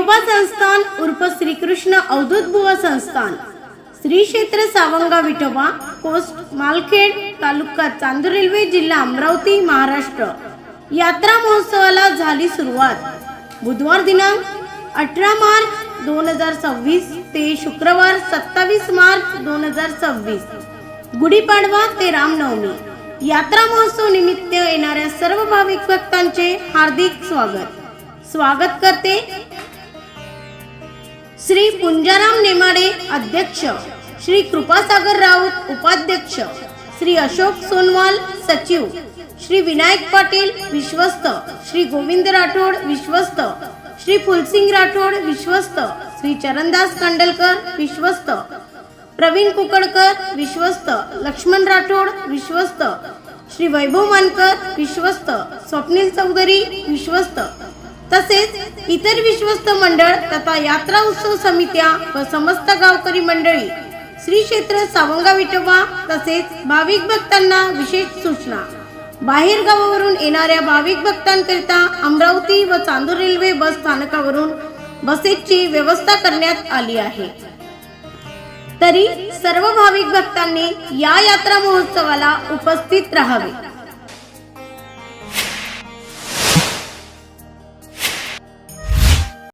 कृपा संस्थान उर्फ श्रीकृष्ण अवधूत बुवा संस्थान, श्री क्षेत्र सावंगा विठोबा, पोस्ट मालखेड, तालुका चांदूर, रेल्वे, जिल्हा अमरावती, महाराष्ट्र। यात्रा महोत्सवाला झाली सुरुवात। बुधवार दिनांक 18 मार्च 2026 ते शुक्रवार 27 मार्च 2026, गुढीपाडवा ते रामनवमी। यात्रा महोत्सव निमित्त येणाऱ्या सर्व भाविक भक्तांचे हार्दिक स्वागत करते श्री पुंजाराम नेमाडे अध्यक्ष, श्री कृपासागर राऊत उपाध्यक्ष, श्री अशोक सोनवाल सचिव, श्री विनायक पाटील विश्वस्त, श्री गोविंद राठोड विश्वस्त, श्री फुलसिंग राठोड विश्वस्त, श्री चरणदास कांडलकर विश्वस्त, प्रवीण कुकडकर विश्वस्त, लक्ष्मण राठोड विश्वस्त, श्री वैभव मानकर विश्वस्त, स्वप्नील चौधरी विश्वस्त तसेच इतर विश्वस्त मंडळ तथा यात्रा उत्सव समित्या व समस्त गावकरी मंडळी, श्री क्षेत्र सावंगा विठोबा तसेच भाविक भक्तांना विशेष सूचना। बाहेर गावावरून येणाऱ्या भाविक भक्तांकरिता अमरावती व चांदूर रेल्वे बस स्थानकावरून बसेसची व्यवस्था करण्यात आली आहे। तरी सर्व भाविक भक्तांनी या यात्रा महोत्सवाला उपस्थित राहावे।